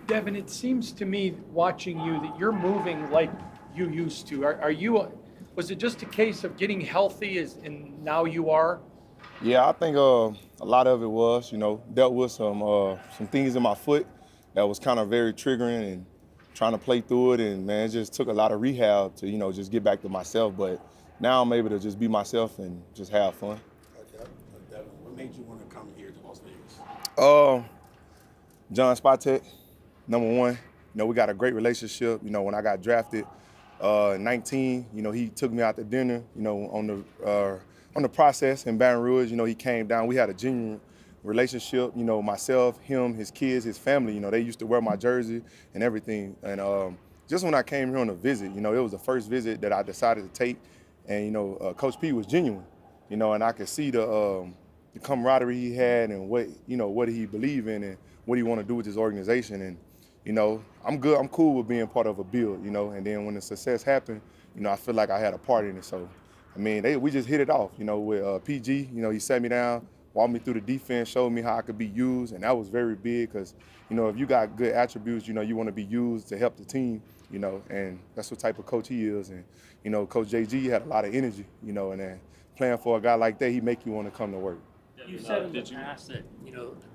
Devin, it seems to me, watching you, that you're moving like you used to. Are you, was it just a case of getting healthy and now you are? Yeah, I think a lot of it was, dealt with some things in my foot that was kind of very triggering and trying to play through it. And man, it just took a lot of rehab to, just get back to myself. But now I'm able to just be myself and just have fun. Devin, what made you want to come here to Las Vegas? Uh, John Spatek, number one. We got a great relationship. When I got drafted, 19, he took me out to dinner, on the process in Baton Rouge. He came down. We had a genuine relationship. Myself, him, his kids, his family. They used to wear my jersey and everything. And just when I came here on a visit, it was the first visit that I decided to take. And Coach P was genuine. And I could see the camaraderie he had and what he believed in and what he want to do with his organization. And I'm good. I'm cool with being part of a build. And then when the success happened, I feel like I had a part in it. So, I mean, we just hit it off. With PG. He sat me down, walked me through the defense, showed me how I could be used, and that was very big because, if you got good attributes, you want to be used to help the team. And that's what type of coach he is. And Coach JG had a lot of energy. And then playing for a guy like that, he make you want to come to work. You said in the past that,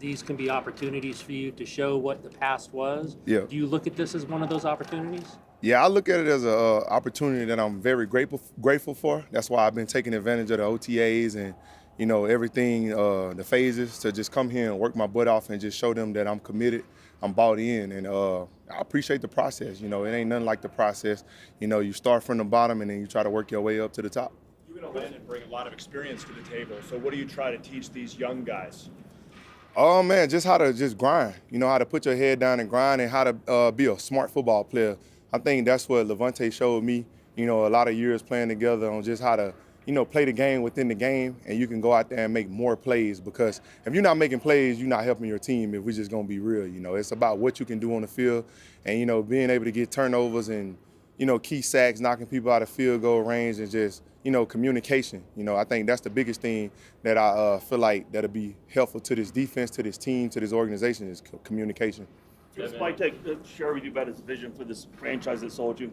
these can be opportunities for you to show what the past was. Yeah. Do you look at this as one of those opportunities? Yeah, I look at it as an opportunity that I'm very grateful for. That's why I've been taking advantage of the OTAs and, everything, the phases to just come here and work my butt off and just show them that I'm committed, I'm bought in, and I appreciate the process. It ain't nothing like the process. You start from the bottom and then you try to work your way up to the top. You're going to win and bring a lot of experience to the table. So what do you try to teach these young guys? Oh, man, just how to just grind. How to put your head down and grind and how to be a smart football player. I think that's what Levante showed me, a lot of years playing together on just how to, play the game within the game, and you can go out there and make more plays because if you're not making plays, you're not helping your team if we're just going to be real. It's about what you can do on the field and, being able to get turnovers and, key sacks, knocking people out of field goal range and just, communication. I think that's the biggest thing that I feel like that'll be helpful to this defense, to this team, to this organization is communication. Does Mike share with you about his vision for this franchise that sold you?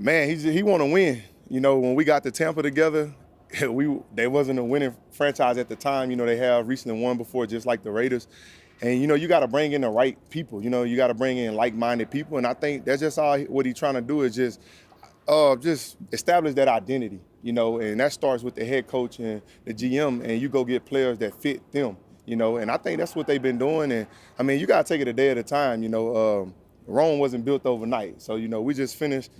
Man, he want to win. When we got to Tampa together, they wasn't a winning franchise at the time. They have recently won before, just like the Raiders. And, you got to bring in the right people. You got to bring in like-minded people. And I think that's just all what he's trying to do is just establish that identity, and that starts with the head coach and the GM, and you go get players that fit them, and I think that's what they've been doing. And, I mean, you got to take it a day at a time, Rome wasn't built overnight. So, we just finished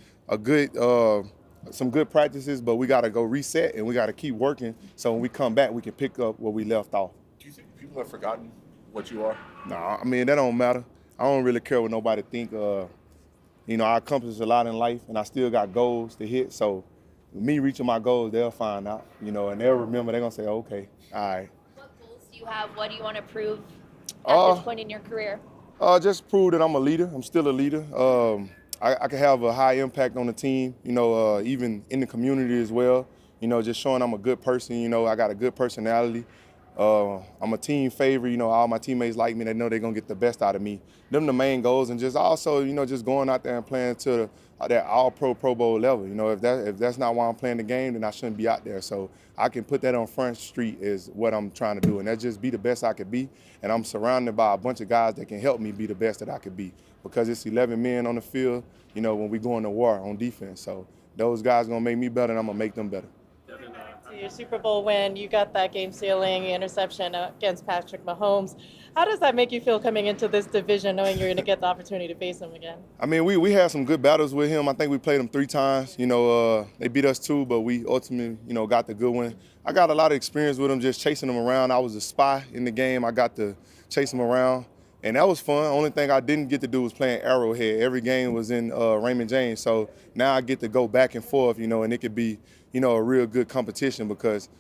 some good practices, but we got to go reset and we got to keep working so when we come back, we can pick up where we left off. Do you think people have forgotten what you are? Nah, I mean, that don't matter. I don't really care what nobody think. I accomplished a lot in life, and I still got goals to hit. So, me reaching my goals, they'll find out, and they'll remember. They're gonna say, "Okay, all right." What goals do you have? What do you want to prove at this point in your career? Just prove that I'm a leader. I'm still a leader. I can have a high impact on the team. Even in the community as well. Just showing I'm a good person. I got a good personality. I'm a team favorite. All my teammates like me. They know they're going to get the best out of me. Them the main goals. And just also, just going out there and playing to that all-pro Pro Bowl level. If that's not why I'm playing the game, then I shouldn't be out there. So I can put that on Front Street is what I'm trying to do. And that's just be the best I could be. And I'm surrounded by a bunch of guys that can help me be the best that I could be. Because it's 11 men on the field, when we go into war on defense. So those guys going to make me better, and I'm going to make them better. To your Super Bowl win, you got that game-sealing interception against Patrick Mahomes. How does that make you feel coming into this division, knowing you're going to get the opportunity to face him again? I mean, we had some good battles with him. I think we played him 3 times. They beat us 2, but we ultimately, got the good one. I got a lot of experience with him, just chasing him around. I was a spy in the game. I got to chase him around, and that was fun. Only thing I didn't get to do was playing Arrowhead. Every game was in Raymond James, so now I get to go back and forth, and it could be, a real good competition because,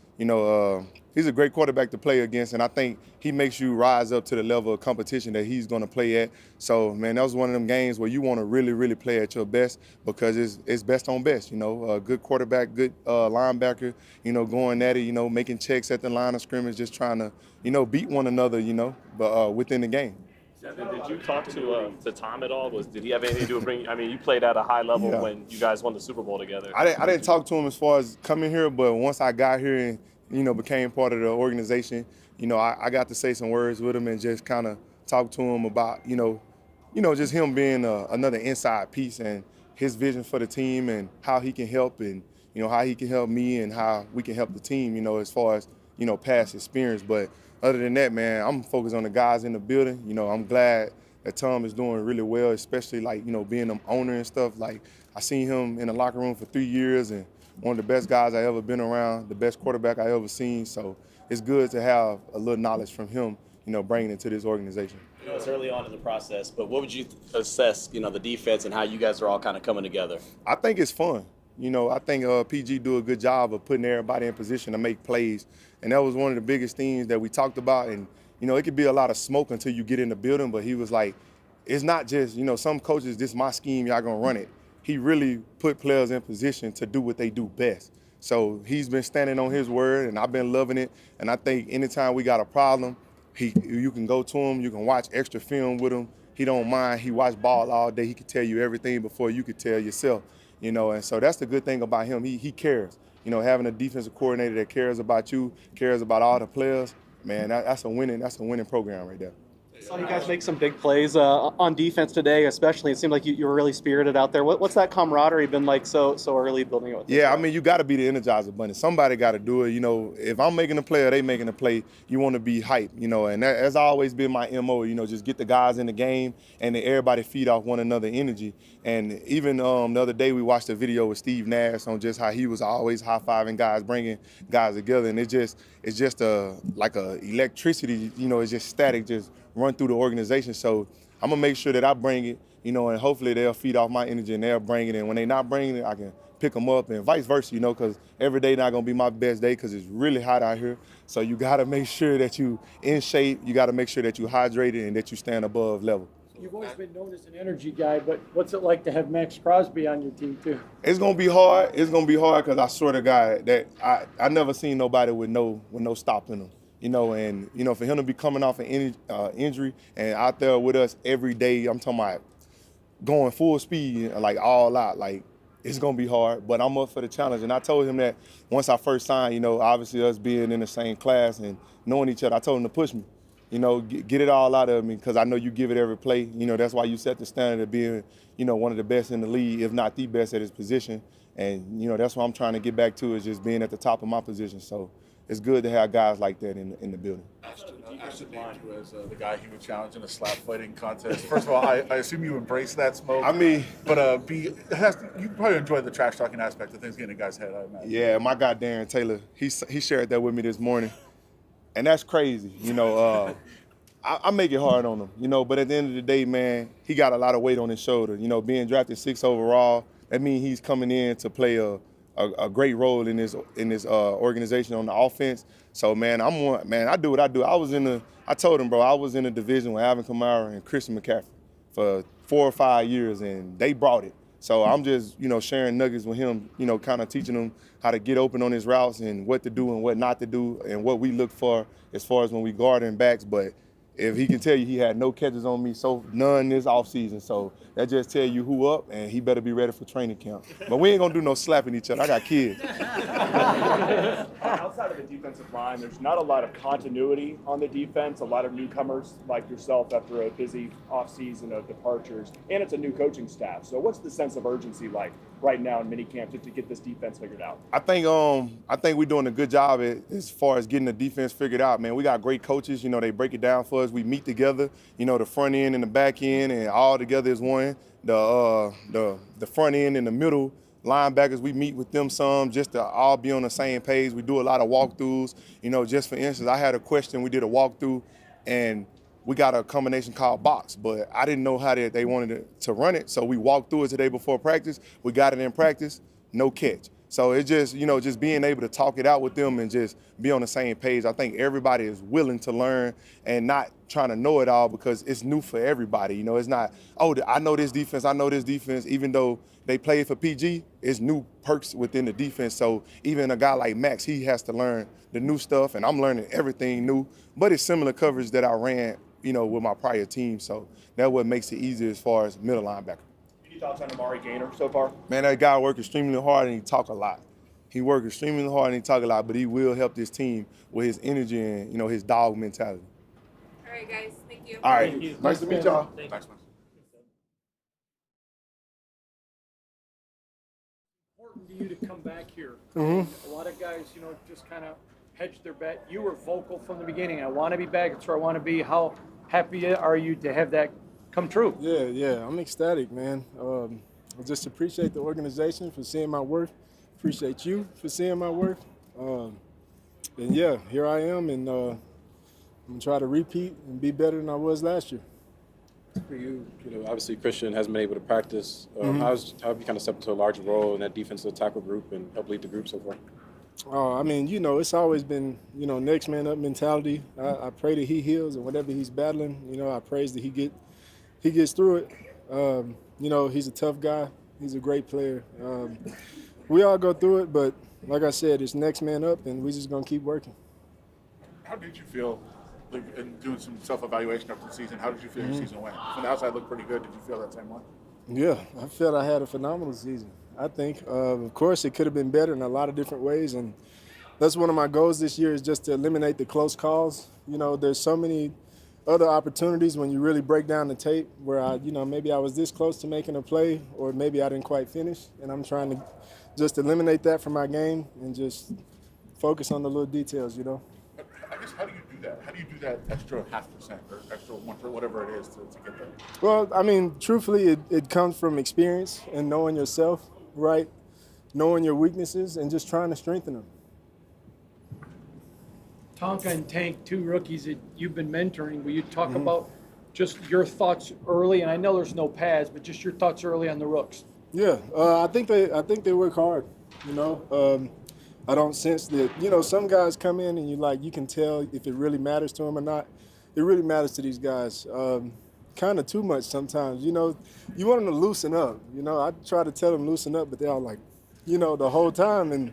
he's a great quarterback to play against, and I think he makes you rise up to the level of competition that he's going to play at. So, man, that was one of them games where you want to really, really play at your best because it's best on best, A good quarterback, good linebacker, going at it, making checks at the line of scrimmage, just trying to, beat one another, but within the game. Devin, did you talk to Tom at all? Did he have anything to do with bringing? I mean, you played at a high level when you guys won the Super Bowl together. I didn't talk to him as far as coming here, but once I got here and became part of the organization, I got to say some words with him and just kind of talk to him about just him being another inside piece and his vision for the team and how he can help and how he can help me and how we can help the team, as far as past experience. But other than that, man, I'm focused on the guys in the building. I'm glad that Tom is doing really well, especially being an owner and stuff. Like I seen him in the locker room for 3 years and one of the best guys I ever been around, the best quarterback I ever seen. So it's good to have a little knowledge from him, bringing it to this organization. It's early on in the process, but what would you assess, the defense and how you guys are all kind of coming together? I think it's fun. I think PG do a good job of putting everybody in position to make plays. And that was one of the biggest things that we talked about. And, it could be a lot of smoke until you get in the building, but he was like, it's not just, some coaches, this is my scheme, y'all gonna run it. He really put players in position to do what they do best. So he's been standing on his word, and I've been loving it. And I think anytime we got a problem, you can go to him, you can watch extra film with him. He don't mind. He watched ball all day. He could tell you everything before you could tell yourself. And so that's the good thing about him. He cares. Having a defensive coordinator that cares about you, cares about all the players, man, that's a winning program right there. Saw you guys make some big plays on defense today, especially. It seemed like you were really spirited out there. What's that camaraderie been like so early building it with? Yeah, I mean, you got to be the Energizer Bunny. Somebody got to do it. If I'm making a play or they making a play, you want to be hype, and that's always been my MO, just get the guys in the game and then everybody feed off one another energy. And even the other day we watched a video with Steve Nash on just how he was always high-fiving guys, bringing guys together. And it's just like a electricity, it's just static, just run through the organization. So I'm gonna make sure that I bring it, and hopefully they'll feed off my energy and they'll bring it. And when they're not bringing it, I can pick them up and vice versa, because every day not gonna be my best day because it's really hot out here. So you gotta make sure that you in shape, you gotta make sure that you hydrated and that you stand above level. You've always been known as an energy guy, but what's it like to have Max Crosby on your team too? It's gonna be hard. It's gonna be hard because I swear to God that I never seen nobody with no stopping them. And for him to be coming off an injury and out there with us every day, I'm talking about going full speed, like all out, like it's gonna be hard. But I'm up for the challenge. And I told him that once I first signed, obviously us being in the same class and knowing each other, I told him to push me. Get it all out of me because I know you give it every play. That's why you set the standard of being, one of the best in the league, if not the best at his position. And, that's what I'm trying to get back to is just being at the top of my position. So it's good to have guys like that in the building. Ashton named you as the guy he would challenge in a slap fighting contest. First of all, I assume you embrace that smoke. I mean, but you probably enjoy the trash talking aspect of things getting in a guy's head, I imagine. Yeah, my guy Darren Taylor, he shared that with me this morning, and that's crazy. I make it hard on him, but at the end of the day, man, he got a lot of weight on his shoulder. Being drafted 6th overall, that means he's coming in to play a great role in this organization on the offense. So man, I do what I do. I told him, bro, I was in a division with Alvin Kamara and Christian McCaffrey for 4 or 5 years, and they brought it. So I'm just, sharing nuggets with him, kind of teaching him how to get open on his routes and what to do and what not to do and what we look for as far as when we guarding backs. But if he can tell you he had no catches on me, so none this offseason. So that just tell you who up, and he better be ready for training camp. But we ain't gonna do no slapping each other. I got kids. Outside of the defensive line, there's not a lot of continuity on the defense. A lot of newcomers like yourself after a busy offseason of departures, and it's a new coaching staff. So what's the sense of urgency like right now in minicamp to get this defense figured out? I think we're doing a good job as far as getting the defense figured out, man. We got great coaches. They break it down for us. We meet together. The front end and the back end, and all together is one. The front end and the middle linebackers, we meet with them some just to all be on the same page. We do a lot of walkthroughs. Just for instance, I had a question. We did a walkthrough, and we got a combination called box, but I didn't know how they wanted to run it. So we walked through it today before practice. We got it in practice, no catch. So it's just, just being able to talk it out with them and just be on the same page. I think everybody is willing to learn and not trying to know it all because it's new for everybody. It's not, oh, I know this defense, even though they play for PG, it's new perks within the defense. So even a guy like Max, he has to learn the new stuff, and I'm learning everything new. But it's similar coverage that I ran, with my prior team. So that's what makes it easier as far as middle linebacker. Any thoughts on Amari Gaynor so far? Man, that guy worked extremely hard and he talk a lot. He worked extremely hard and he talk a lot, but he will help this team with his energy and, his dog mentality. All right, guys. Thank you. All right. Thank you. Nice to meet y'all. Thanks, man. Important to you to come back here. Mm-hmm. A lot of guys, just kind of hedged their bet. You were vocal from the beginning. I want to be back. It's where I want to be. How happy are you to have that come true? Yeah, I'm ecstatic, man. I just appreciate the organization for seeing my work. Appreciate you for seeing my work. And yeah, here I am, and I'm gonna try to repeat and be better than I was last year. For you, obviously Christian hasn't been able to practice. Mm-hmm. How have you kind of stepped into a larger role in that defensive tackle group and help lead the group so far? I mean, it's always been, next man up mentality. I pray that he heals, and whatever he's battling, I praise that he gets through it. He's a tough guy. He's a great player. We all go through it, but like I said, it's next man up, and we're just gonna keep working. How did you feel, in doing some self-evaluation after the season? How did you feel your season went? From the outside, looked pretty good. Did you feel that same way? Yeah, I felt I had a phenomenal season. I think, of course, it could have been better in a lot of different ways, and that's one of my goals this year is just to eliminate the close calls. There's so many other opportunities when you really break down the tape where maybe I was this close to making a play, or maybe I didn't quite finish, and I'm trying to just eliminate that from my game and just focus on the little details. I guess, how do you do that? How do you do that extra 0.5% or extra 1%, whatever it is, to get there? Well, I mean, truthfully, it comes from experience and knowing yourself, right? Knowing your weaknesses and just trying to strengthen them. Tonka and Tank, two rookies that you've been mentoring. Will you talk about just your thoughts early? And I know there's no pads, but just your thoughts early on the rooks. Yeah, I think they work hard. I don't sense that. Some guys come in and you can tell if it really matters to them or not. It really matters to these guys. Kind of too much sometimes. You want them to loosen up. I try to tell them loosen up, but they're all like, the whole time. And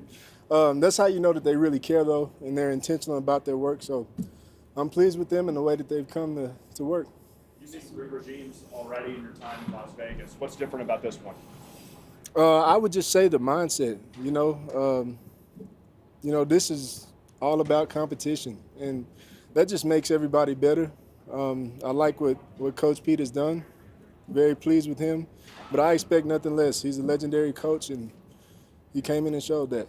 that's how you know that they really care, though, and they're intentional about their work. So I'm pleased with them and the way that they've come to work. You've seen three regimes already in your time in Las Vegas. What's different about this one? I would just say the mindset. This is all about competition, and that just makes everybody better. I like what Coach Pete has done. Very pleased with him, but I expect nothing less. He's a legendary coach, and he came in and showed that.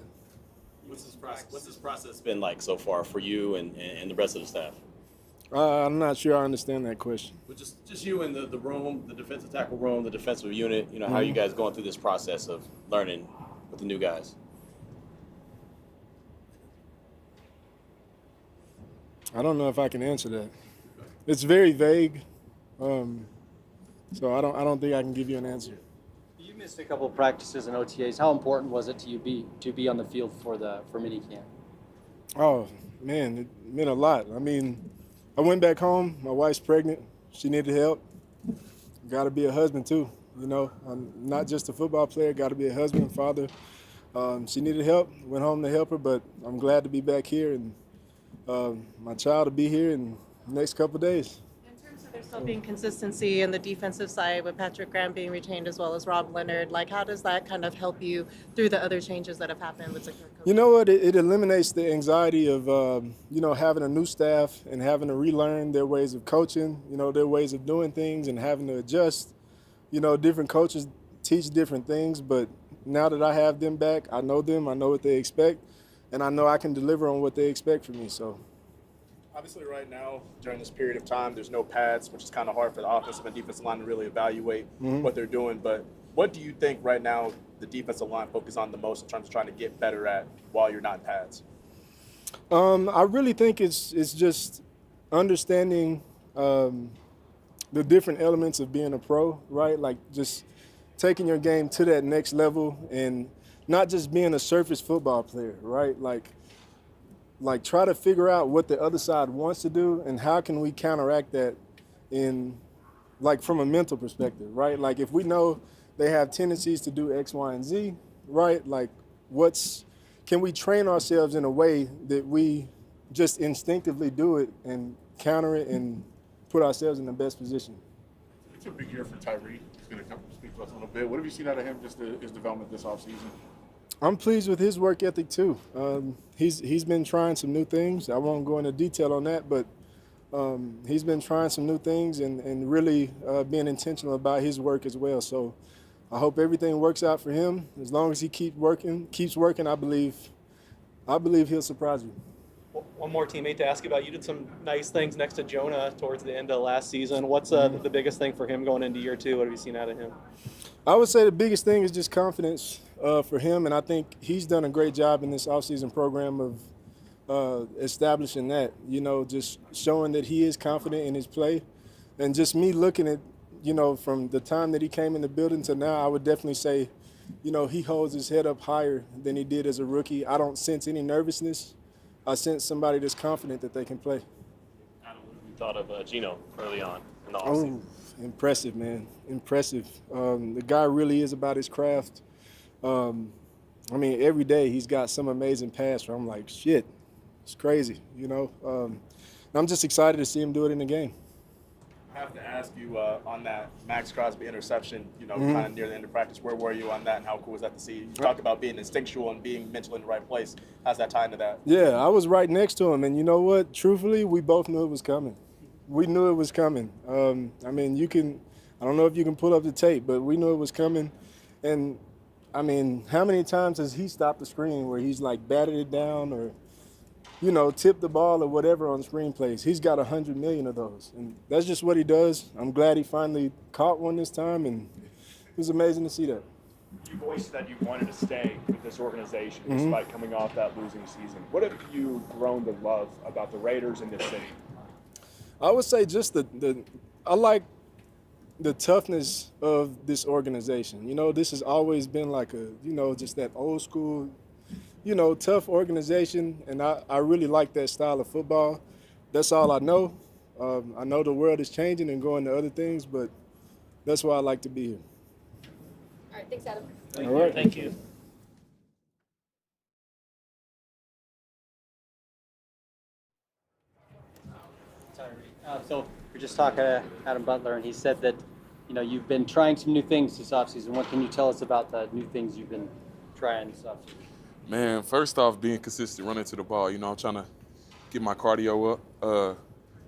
What's this process been like so far for you and the rest of the staff? I'm not sure I understand that question. Well, just you in the room, the defensive tackle room, the defensive unit. How are you guys going through this process of learning with the new guys? I don't know if I can answer that. It's very vague, so I don't think I can give you an answer. You missed a couple of practices and OTAs. How important was it to be on the field for minicamp? Oh man, it meant a lot. I mean, I went back home. My wife's pregnant. She needed help. Got to be a husband too. I'm not just a football player. Got to be a husband and father. She needed help. Went home to help her, but I'm glad to be back here, and my child will be here in the next couple of days. In terms of there still being consistency in the defensive side with Patrick Graham being retained as well as Rob Leonard, how does that kind of help you through the other changes that have happened with the coach? You know what? It eliminates the anxiety of, having a new staff and having to relearn their ways of coaching, their ways of doing things and having to adjust. Different coaches teach different things, but now that I have them back, I know them, I know what they expect, and I know I can deliver on what they expect from me. So, Obviously, right now, during this period of time, there's no pads, which is kind of hard for the offensive and defensive line to really evaluate what they're doing. But what do you think right now the defensive line focuses on the most in terms of trying to get better at while you're not in pads? I really think it's just understanding the different elements of being a pro, right? Like just taking your game to that next level and not just being a surface football player, right? Like try to figure out what the other side wants to do and how can we counteract that in like from a mental perspective, right? Like if we know they have tendencies to do X, Y, and Z, right? Like can we train ourselves in a way that we just instinctively do it and counter it and put ourselves in the best position? It's a big year for Tyree. He's going to come speak to us a little bit. What have you seen out of him, just his development this offseason? I'm pleased with his work ethic too. He's been trying some new things. I won't go into detail on that, but he's been trying some new things and really being intentional about his work as well. So I hope everything works out for him. As long as he keeps working, I believe he'll surprise you. One more teammate to ask you about. You did some nice things next to Jonah towards the end of last season. What's the biggest thing for him going into year 2? What have you seen out of him? I would say the biggest thing is just confidence for him, and I think he's done a great job in this offseason program of establishing that, just showing that he is confident in his play. And just me looking at, from the time that he came in the building to now, I would definitely say, he holds his head up higher than he did as a rookie. I don't sense any nervousness. I sense somebody that's confident that they can play. Adam, what have you thought of Gino early on in the offseason? Impressive, man. Impressive. The guy really is about his craft. Every day he's got some amazing pass where I'm like, shit, it's crazy, I'm just excited to see him do it in the game. I have to ask you on that Max Crosby interception, kind of near the end of practice, where were you on that and how cool was that to see? You talk about being instinctual and being mentally in the right place. How's that tie into that? Yeah, I was right next to him, and you know what? Truthfully, we both knew it was coming. We knew it was coming. I don't know if you can pull up the tape, but we knew it was coming. And, how many times has he stopped the screen where he's like batted it down or, tipped the ball or whatever on screen plays? He's got 100 million of those. And that's just what he does. I'm glad he finally caught one this time, and it was amazing to see that. You voiced that you wanted to stay with this organization despite coming off that losing season. What have you grown to love about the Raiders in this city? I would say just I like the toughness of this organization. This has always been like just that old school, tough organization, and I really like that style of football. That's all I know. I know the world is changing and going to other things, but that's why I like to be here. All right, thanks, Adam. All right. Thank you. So we're just talking to Adam Butler, and he said that, you've been trying some new things this offseason. What can you tell us about the new things you've been trying this offseason? Man, first off, being consistent, running to the ball. I'm trying to get my cardio up,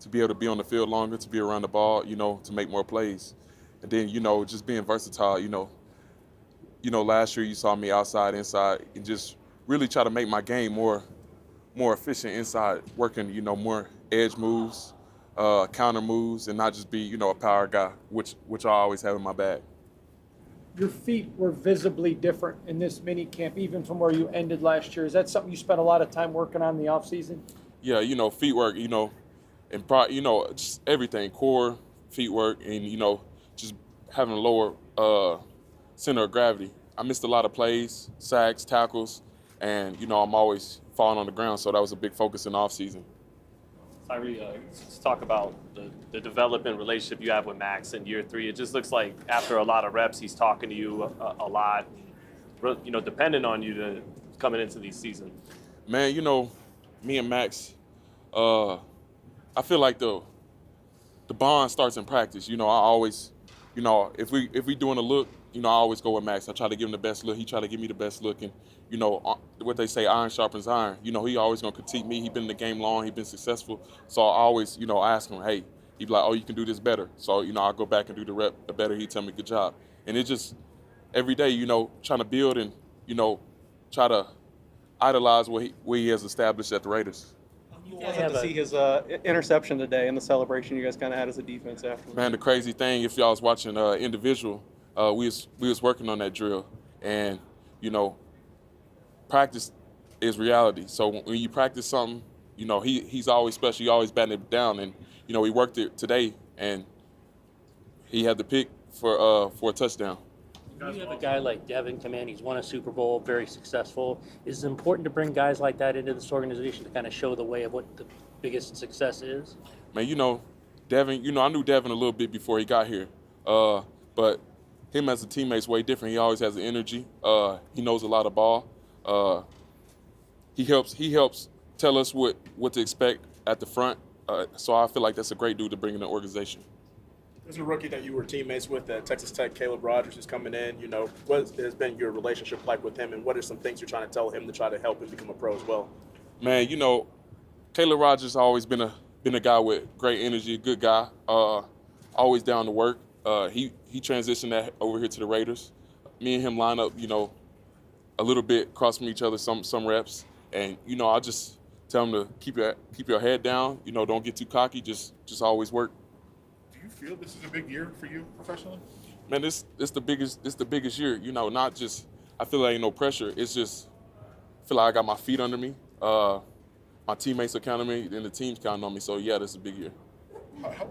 to be able to be on the field longer, to be around the ball, to make more plays. And then, just being versatile, last year you saw me outside, inside, and just really try to make my game more efficient inside, working, more edge moves, counter moves, and not just be, a power guy, which I always have in my bag. Your feet were visibly different in this mini camp, even from where you ended last year. Is that something you spent a lot of time working on in the offseason? Yeah, feet work, and just everything, core, feet work, and, just having a lower center of gravity. I missed a lot of plays, sacks, tackles, and, I'm always falling on the ground, so that was a big focus in the offseason. Tyree, let's talk about the development relationship you have with Max in year 3. It just looks like after a lot of reps, he's talking to you a lot, depending on you coming into these seasons. Man, me and Max, I feel like the bond starts in practice. I always, if we doing a look, I always go with Max. I try to give him the best look. He try to give me the best look. And, what they say, iron sharpens iron. He always going to critique me. He been in the game long. He been successful. So I always, ask him, hey, he be like, oh, you can do this better. So, I'll go back and do the rep the better. He tell me good job. And it just, every day, trying to build and, try to idolize what he has established at the Raiders. You guys had to see his interception today in the celebration you guys kind of had as a defense after. Man, the crazy thing, if y'all was watching individual, we was working on that drill, and practice is reality. So when you practice something, you know, he's always special. He always batting it down, and you know, he worked it today, and he had the pick for a touchdown. When you have a guy like Devin come in, he's won a Super Bowl, very successful. Is it important to bring guys like that into this organization to kind of show the way of what the biggest success is? Man, you know, Devin, you know, I knew Devin a little bit before he got here. But him as a teammate's way different. He always has the energy. He knows a lot of ball. He helps tell us what to expect at the front. So I feel like that's a great dude to bring in the organization. There's a rookie that you were teammates with at Texas Tech, Caleb Rogers, is coming in. You know, what has been your relationship like with him, and what are some things you're trying to tell him to try to help him become a pro as well? Man, you know, Caleb Rogers has always been a guy with great energy, a good guy, always down to work. He transitioned that over here to the Raiders. Me and him line up, you know, a little bit across from each other, some reps, and you know, I just tell him to keep your head down. You know, don't get too cocky. Just always work. Do you feel this is a big year for you professionally? Man, it's the biggest year. You know, not just I feel like ain't no pressure. It's just I feel like I got my feet under me. My teammates are counting me, and the team's counting on me. So yeah, this is a big year. How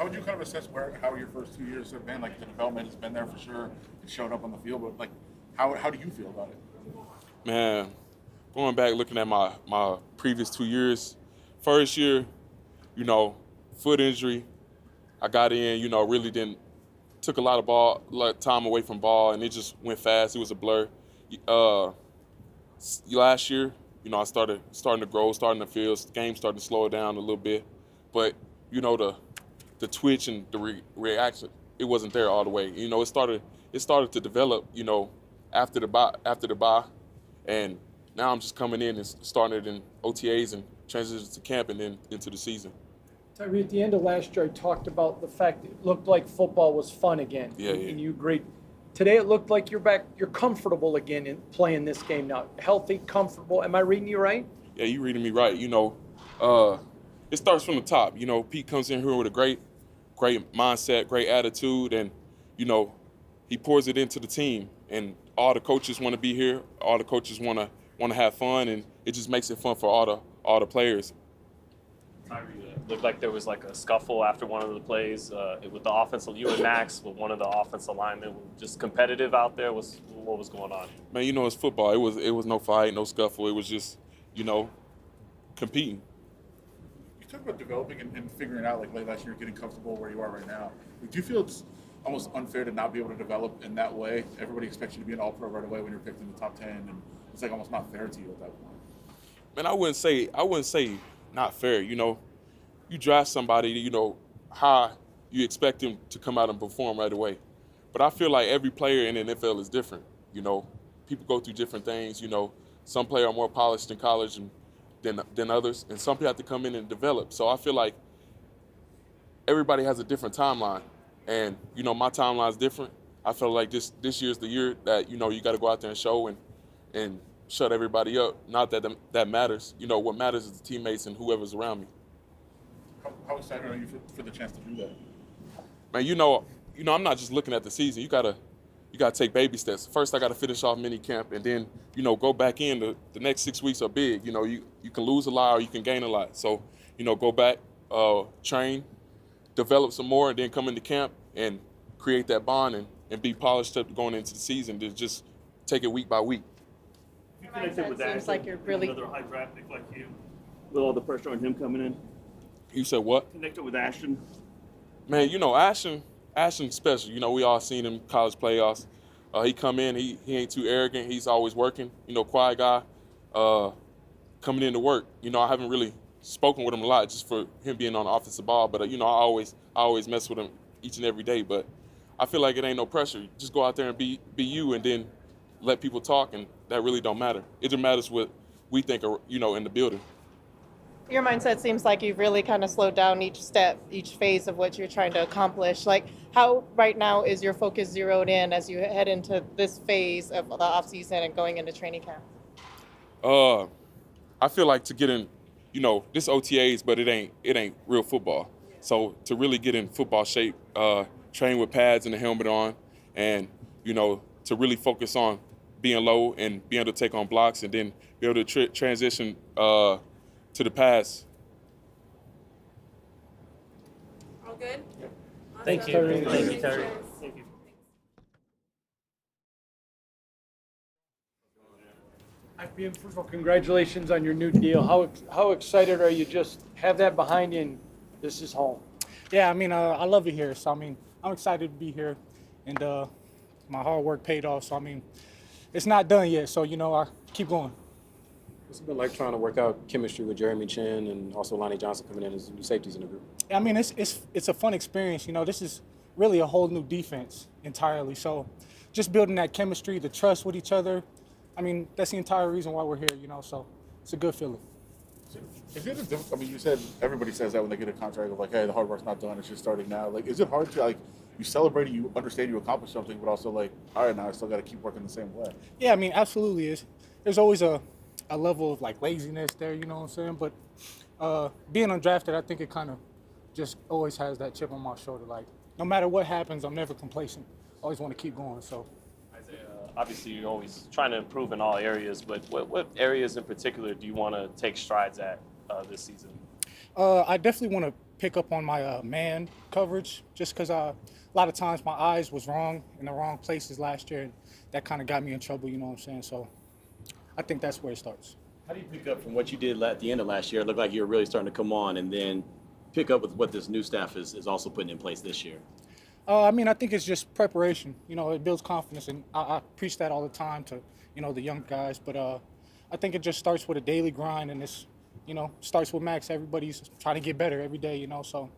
would you kind of assess how your first 2 years have been? Like the development has been there for sure. It showed up on the field, but like how do you feel about it? Man, going back looking at my previous 2 years, first year, you know, foot injury. I got in, you know, really took a lot of time away from ball, and it just went fast. It was a blur. Last year, you know, I starting to grow, starting to feel, the game started to slow down a little bit, but you know, the twitch and the reaction, it wasn't there all the way. You know, it started to develop, you know, after the bye, and now I'm just coming in and starting it in OTAs and transitioning to camp and then into the season. Tyree, at the end of last year, I talked about the fact it looked like football was fun again. Yeah. And you agreed. Today it looked like you're back, you're comfortable again in playing this game now. Healthy, comfortable. Am I reading you right? Yeah, you're reading me right. You know, it starts from the top. You know, Pete comes in here with a great mindset, great attitude, and, you know, he pours it into the team. And all the coaches want to be here. All the coaches want to have fun, and it just makes it fun for all the players. Tyree, looked like there was like a scuffle after one of the plays with the offensive. You and Max with one of the offensive linemen, just competitive out there. What was going on? Man, you know, it's football. It was no fight, no scuffle. It was just, you know, competing. You talk about developing and figuring out like late last year, getting comfortable where you are right now. Do you feel it's almost unfair to not be able to develop in that way? Everybody expects you to be an all-pro right away when you're picked in the top 10, and it's like almost not fair to you at that point. Man, I wouldn't say not fair. You know, you draft somebody, you know, how you expect them to come out and perform right away. But I feel like every player in the NFL is different. You know, people go through different things. You know, some players are more polished in college than others, and some people have to come in and develop. So I feel like everybody has a different timeline, and you know, my timeline is different. I feel like this year's the year that, you know, you got to go out there and show and shut everybody up. Not that that matters. You know, what matters is the teammates and whoever's around me. How excited are you for the chance to do that? Man, you know, I'm not just looking at the season. You gotta take baby steps. First, I gotta finish off mini camp, and then, you know, go back in. The next 6 weeks are big. You know, you can lose a lot or you can gain a lot. So, you know, go back, train, develop some more, and then come into camp and create that bond and be polished up going into the season. To just take it week by week. You connected with that. Seems like you're really another high draft pick like you, with all the pressure on him coming in. You said what? Connected with Ashton. Man, you know, Ashton's special. You know, we all seen him in college playoffs. He come in, he ain't too arrogant. He's always working. You know, quiet guy, coming in to work. You know, I haven't really spoken with him a lot just for him being on the offensive ball. But you know, I always mess with him each and every day. But I feel like it ain't no pressure. Just go out there and be you, and then let people talk, and that really don't matter. It just matters what we think are, you know, in the building. Your mindset seems like you've really kind of slowed down each step, each phase of what you're trying to accomplish. Like, how right now is your focus zeroed in as you head into this phase of the offseason and going into training camp? I feel like to get in, you know, this OTAs, but it ain't real football. So to really get in football shape, train with pads and the helmet on, and, you know, to really focus on being low and being able to take on blocks, and then be able to transition to the pass. All good? Thank Awesome. you. Thank you, Tyree. Thank you. First of all, congratulations on your new deal. How excited are you just have that behind you and this is home? Yeah, I mean, I love it here. So, I mean, I'm excited to be here, and my hard work paid off. So, I mean, it's not done yet. So, I keep going. What's it been like trying to work out chemistry with Jeremy Chin and also Lonnie Johnson coming in as new safeties in the group? I mean, it's a fun experience. This is really a whole new defense entirely. So, just building that chemistry, the trust with each other. I mean, that's the entire reason why we're here. So it's a good feeling. Is it I mean, you said everybody says that when they get a contract of like, hey, the hard work's not done, it's just starting now. Like, is it hard to you celebrate it, you understand you accomplished something, but also like, all right, now I still got to keep working the same way? Yeah, I mean, absolutely is. There's always a level of like laziness there, you know what I'm saying? But being undrafted, I think it kind of just always has that chip on my shoulder. Like, no matter what happens, I'm never complacent. I always want to keep going. So. Obviously, you're always trying to improve in all areas, but what areas in particular do you want to take strides at this season? I definitely want to pick up on my man coverage, just because a lot of times my eyes was wrong in the wrong places last year, and that kind of got me in trouble, you know what I'm saying? So I think that's where it starts. How do you pick up from what you did at the end of last year? It looked like you were really starting to come on, and then pick up with what this new staff is also putting in place this year? I mean, I think it's just preparation. It builds confidence, and I preach that all the time to, the young guys. But I think it just starts with a daily grind, and it's, starts with Max. Everybody's trying to get better every day, So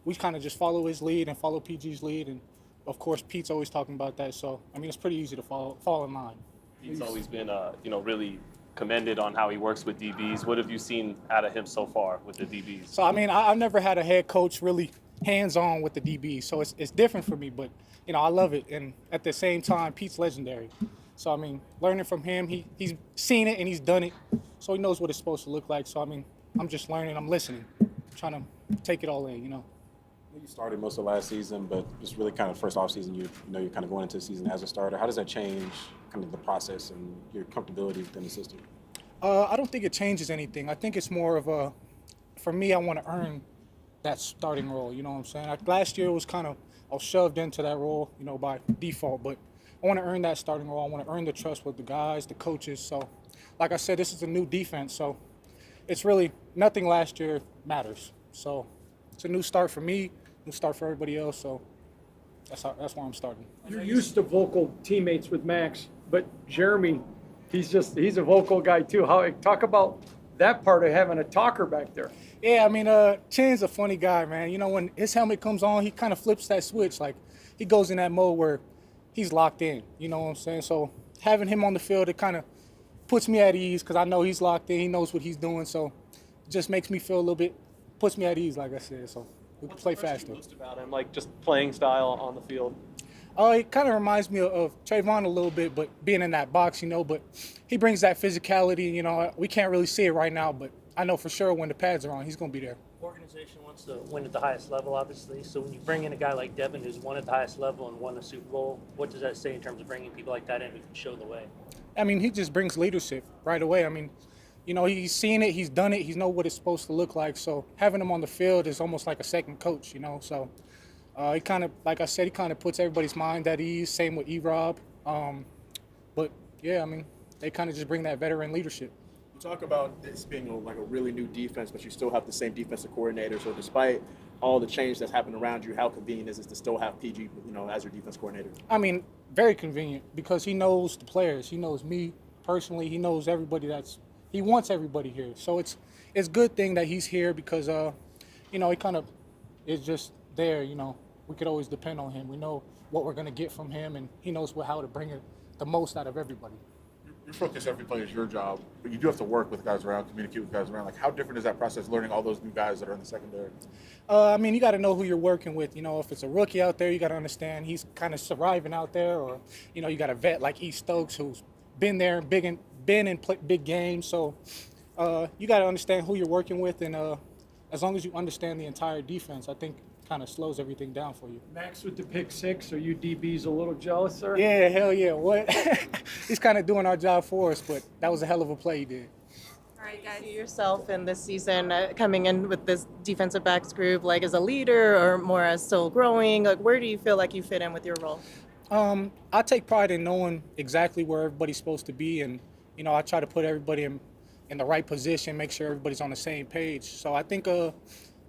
we kind of just follow his lead and follow PG's lead, and of course Pete's always talking about that. So I mean, it's pretty easy to fall in line. He's always been, really commended on how he works with DBs. What have you seen out of him so far with the DBs? So I mean, I've never had a head coach really hands-on with the DB, so it's different for me, but I love it. And at the same time, Pete's legendary, so I mean, learning from him, he's seen it and he's done it, so he knows what it's supposed to look like. So I mean, I'm just learning, I'm listening, trying to take it all in. You started most of last season, but it's really kind of first off season. You're kind of going into the season as a starter. How does that change kind of the process and your comfortability within the system? I don't think it changes anything. I think it's more of for me, I want to earn that starting role, you know what I'm saying? Last year was I was shoved into that role, by default, but I want to earn that starting role. I want to earn the trust with the guys, the coaches. So, like I said, this is a new defense, so it's really nothing last year matters. So it's a new start for me, new start for everybody else. So that's why I'm starting. You're used to vocal teammates with Max, but Jeremy, he's a vocal guy too. Talk about that part of having a talker back there. Yeah, I mean, Chin's a funny guy, man. When his helmet comes on, he kind of flips that switch. Like, he goes in that mode where he's locked in, you know what I'm saying? So having him on the field, it kind of puts me at ease because I know he's locked in. He knows what he's doing. So it just makes me feel a little bit, puts me at ease, like I said. So we can play faster. What's about him, like just playing style on the field? It kind of reminds me of Trayvon a little bit, but being in that box, but he brings that physicality, we can't really see it right now, but I know for sure when the pads are on, he's going to be there. Organization wants to win at the highest level, obviously. So when you bring in a guy like Devin, who's won at the highest level and won a Super Bowl, what does that say in terms of bringing people like that in who can show the way? I mean, he just brings leadership right away. I mean, he's seen it, he's done it, he knows what it's supposed to look like. So having him on the field is almost like a second coach, So he kind of, like I said, he kind of puts everybody's mind at ease. Same with E-Rob. But yeah, I mean, they kind of just bring that veteran leadership. You talk about this being a really new defense, but you still have the same defensive coordinator. So despite all the change that's happened around you, how convenient is it to still have PG, as your defense coordinator? I mean, very convenient because he knows the players. He knows me personally. He knows everybody he wants everybody here. So it's a good thing that he's here because, he kind of is just there, We could always depend on him. We know what we're going to get from him, and he knows how to bring the most out of everybody. Your focus every play is your job, but you do have to work with guys around, communicate with guys around. Like, how different is that process learning all those new guys that are in the secondary? I mean, you got to know who you're working with. If it's a rookie out there, you got to understand he's kind of surviving out there, or you got a vet like E. Stokes who's been there, been in big games. So you got to understand who you're working with, and as long as you understand the entire defense, I think kind of slows everything down for you. Max with the pick six, are you DBs a little jealous, sir? Yeah, hell yeah. What? He's kind of doing our job for us, but that was a hell of a play he did. All All right, guys. See yourself in this season coming in with this defensive backs group, like as a leader or more as still growing? Like, where do you feel like you fit in with your role? I take pride in knowing exactly where everybody's supposed to be, and I try to put everybody in the right position, make sure everybody's on the same page. So I think a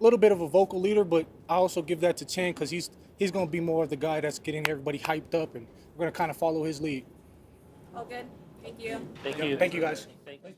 little bit of a vocal leader, but I also give that to Chen because he's going to be more of the guy that's getting everybody hyped up, and we're going to kind of follow his lead. All good. Thank you. Thank you. Thank you, guys. Thank you.